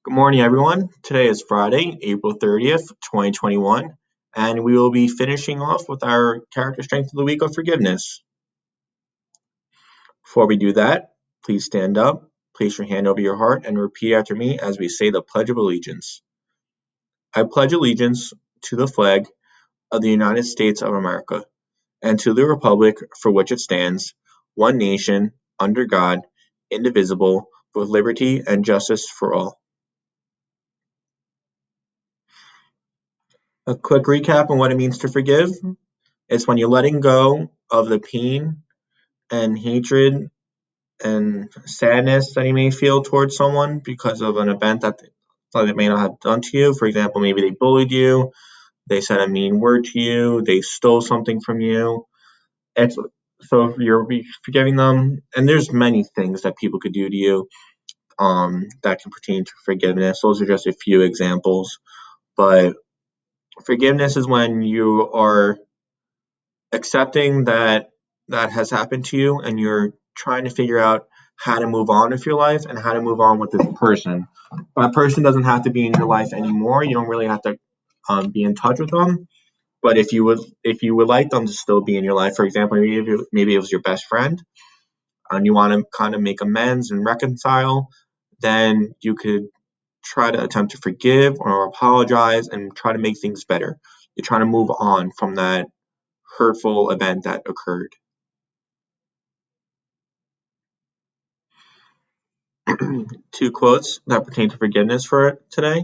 Good morning, everyone. Today is Friday, April 30th, 2021, and we will be finishing off with our character strength of the week of forgiveness. Before we do that, please stand up, place your hand over your heart, and repeat after me as we say the Pledge of Allegiance. I pledge allegiance to the flag of the United States of America and to the republic for which it stands, one nation, under God, indivisible, with liberty and justice for all. A quick recap on what it means to forgive. It's when you're letting go of the pain and hatred and sadness that you may feel towards someone because of an event that they may not have done to you. For example, maybe they bullied you, they said a mean word to you, they stole something from you. So you're forgiving them, and there's many things that people could do to you that can pertain to forgiveness. Those are just a few examples, but forgiveness is when you are accepting that that has happened to you and you're trying to figure out how to move on with your life and how to move on with this person. That person doesn't have to be in your life anymore. You don't really have to be in touch with them. But if you would like them to still be in your life, for example, maybe it was your best friend and you want to kind of make amends and reconcile, then you could try to attempt to forgive or apologize and try to make things better. You're trying to move on from that hurtful event that occurred. Two quotes that pertain to forgiveness for today.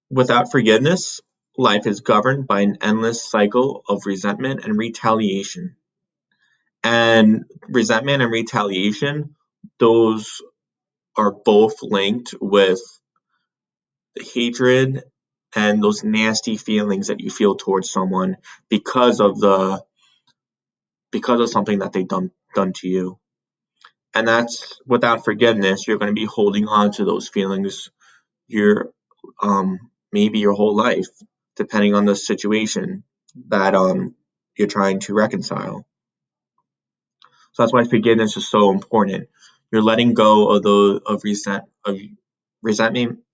Without forgiveness, life is governed by an endless cycle of resentment and retaliation. And resentment and retaliation, those are both linked with the hatred and those nasty feelings that you feel towards someone because of something that they've done to you. And that's without forgiveness, you're going to be holding on to those feelings your maybe your whole life, depending on the situation that you're trying to reconcile. So that's why forgiveness is so important. You're letting go of resentment.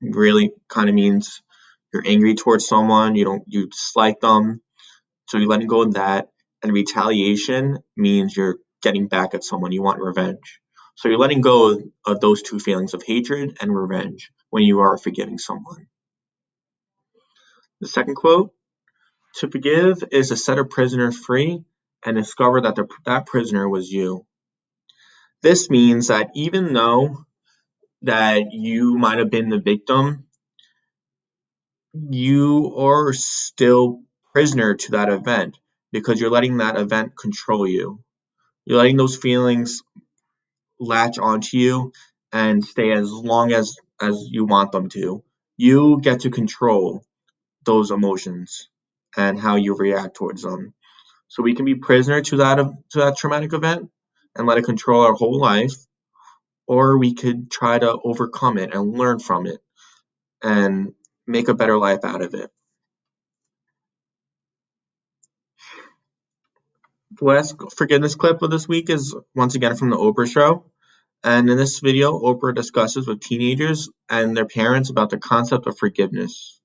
Really kind of means you're angry towards someone, you dislike them, so you're letting go of that. And retaliation means you're getting back at someone, you want revenge. So you're letting go of those two feelings of hatred and revenge when you are forgiving someone. The second quote, to forgive is to set a prisoner free and discover that that prisoner was you. This means that even though that you might have been the victim, you are still prisoner to that event because you're letting that event control you. You're letting those feelings latch onto you and stay as long as you want them to. You get to control those emotions and how you react towards them. So we can be prisoner to that traumatic event and let it control our whole life, or we could try to overcome it and learn from it and make a better life out of it. The last forgiveness clip of this week is once again from the Oprah show. And in this video, Oprah discusses with teenagers and their parents about the concept of forgiveness.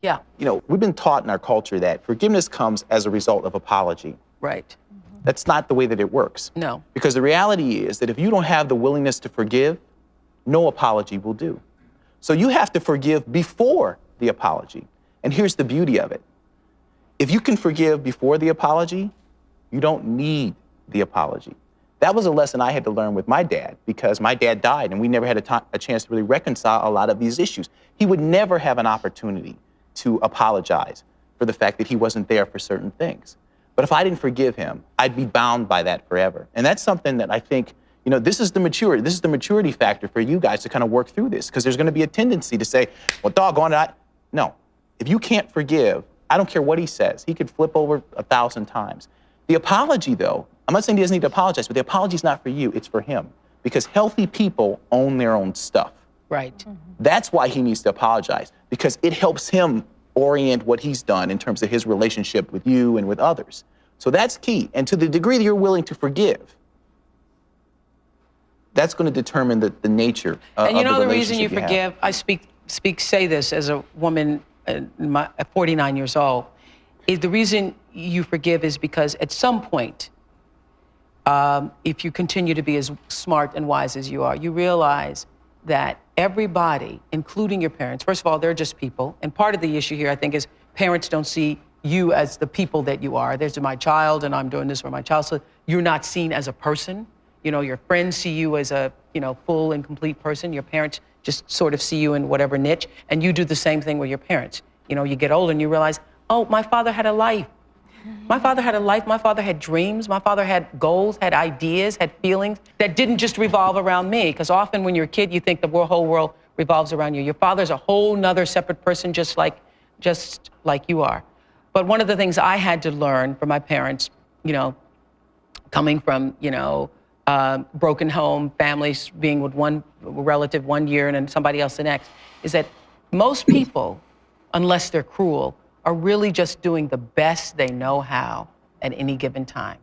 Yeah. We've been taught in our culture that forgiveness comes as a result of apology. Right. That's not the way that it works. No. Because the reality is that if you don't have the willingness to forgive, no apology will do. So you have to forgive before the apology. And here's the beauty of it. If you can forgive before the apology, you don't need the apology. That was a lesson I had to learn with my dad because my dad died and we never had a chance to really reconcile a lot of these issues. He would never have an opportunity to apologize for the fact that he wasn't there for certain things. But if I didn't forgive him, I'd be bound by that forever. And that's something that I think, this is the maturity factor for you guys to kind of work through this, because there's going to be a tendency to say, well, doggone it, no. If you can't forgive, I don't care what he says. He could flip over 1,000 times. The apology, though, I'm not saying he doesn't need to apologize, but the apology's not for you, it's for him. Because healthy people own their own stuff. Right. Mm-hmm. That's why he needs to apologize, because it helps him orient what he's done in terms of his relationship with you and with others. So that's key. And to the degree that you're willing to forgive, That's going to determine the nature And you of the know the relationship reason you have. forgive, I say this as a woman at 49 years old, is the reason you forgive is because at some point, if you continue to be as smart and wise as you are, you realize that everybody, including your parents, first of all, they're just people. And part of the issue here, I think, is parents don't see you as the people that you are. There's my child, and I'm doing this for my child. So you're not seen as a person. You know, your friends see you as a, full and complete person. Your parents just sort of see you in whatever niche. And you do the same thing with your parents. You know, you get older and you realize, oh, my father had a life. My father had a life. My father had dreams. My father had goals, had ideas, had feelings that didn't just revolve around me. Because often when you're a kid, you think the whole world revolves around you. Your father's a whole nother separate person, just like you are. But one of the things I had to learn from my parents, coming from, broken home families, being with one relative 1 year and then somebody else the next, is that most people, unless they're cruel, are really just doing the best they know how at any given time.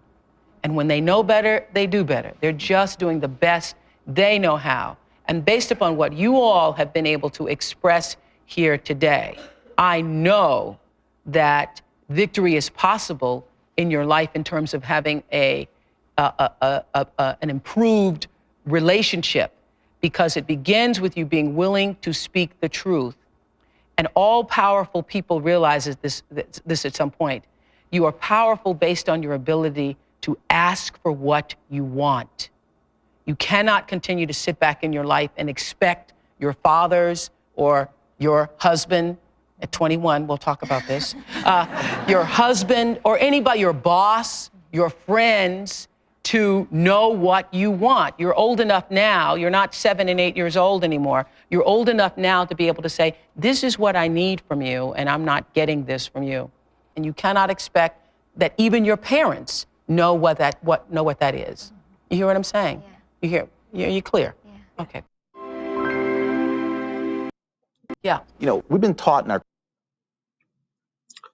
And when they know better, they do better. They're just doing the best they know how. And based upon what you all have been able to express here today, I know that victory is possible in your life in terms of having an improved relationship, because it begins with you being willing to speak the truth. And all powerful people realize this at some point. You are powerful based on your ability to ask for what you want. You cannot continue to sit back in your life and expect your fathers or your husband, at 21, we'll talk about this, your husband or anybody, your boss, your friends, to know what you want. You're old enough now, you're not 7 and 8 years old anymore. You're old enough now to be able to say, this is what I need from you, and I'm not getting this from you. And you cannot expect that even your parents know what that is. You hear what I'm saying? Yeah. You clear? Yeah. Okay. Yeah. We've been taught in our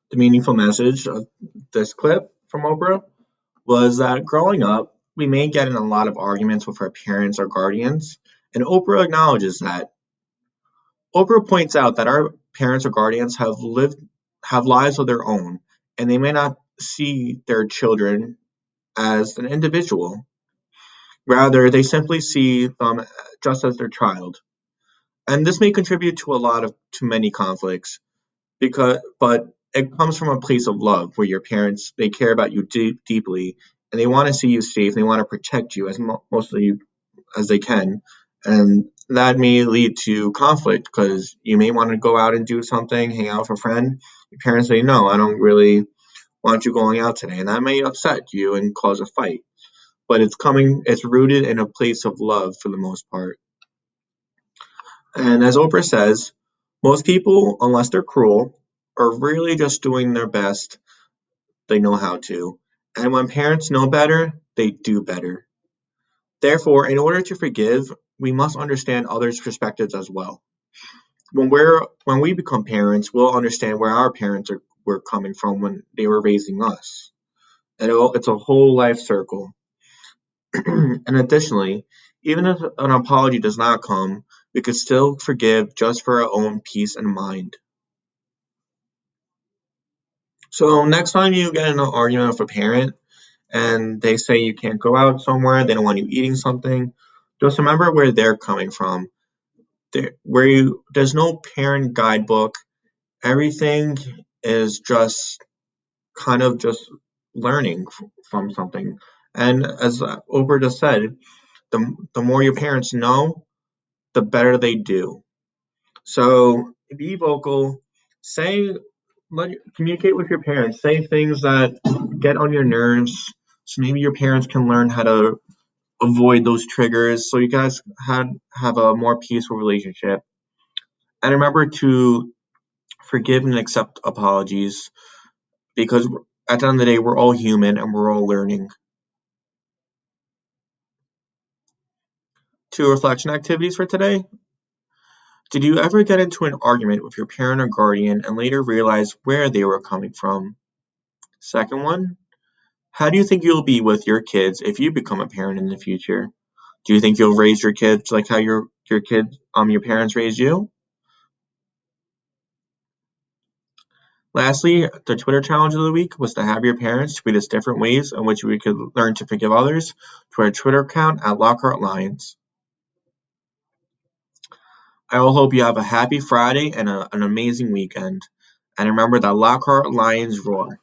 The meaningful message of this clip from Oprah was that growing up, we may get in a lot of arguments with our parents or guardians, and Oprah acknowledges that. Oprah points out that our parents or guardians have lives of their own, and they may not see their children as an individual. Rather, they simply see them just as their child. And this may contribute to many conflicts, but it comes from a place of love where your parents, they care about you deeply, and they want to see you safe. They want to protect you as mostly as they can, and that may lead to conflict because you may want to go out and do something, hang out with a friend. Your parents say, no, I don't really want you going out today, and that may upset you and cause a fight. But it's rooted in a place of love for the most part. And as Oprah says, most people, unless they're cruel, are really just doing their best they know how to. And when parents know better, they do better. Therefore, in order to forgive, we must understand others' perspectives as well. When we become parents, we'll understand where our parents were coming from when they were raising us. And it's a whole life circle. And additionally, even if an apology does not come, we could still forgive just for our own peace and mind. So next time you get in an argument with a parent and they say you can't go out somewhere, they don't want you eating something, just remember where they're coming from. There's no parent guidebook. Everything is just kind of just learning from something. And as Oprah just said, the more your parents know, the better they do. So be vocal, communicate with your parents, say things that get on your nerves, so maybe your parents can learn how to avoid those triggers, so you guys have a more peaceful relationship. And remember to forgive and accept apologies, because at the end of the day, we're all human and we're all learning. 2 reflection activities for today. Did you ever get into an argument with your parent or guardian and later realize where they were coming from? Second one, how do you think you'll be with your kids if you become a parent in the future? Do you think you'll raise your kids like how your parents raised you? Lastly, the Twitter challenge of the week was to have your parents tweet us different ways in which we could learn to forgive others to our Twitter account at Lockhart Lions. I will hope you have a happy Friday and an amazing weekend. And remember that Lockhart Lions roar.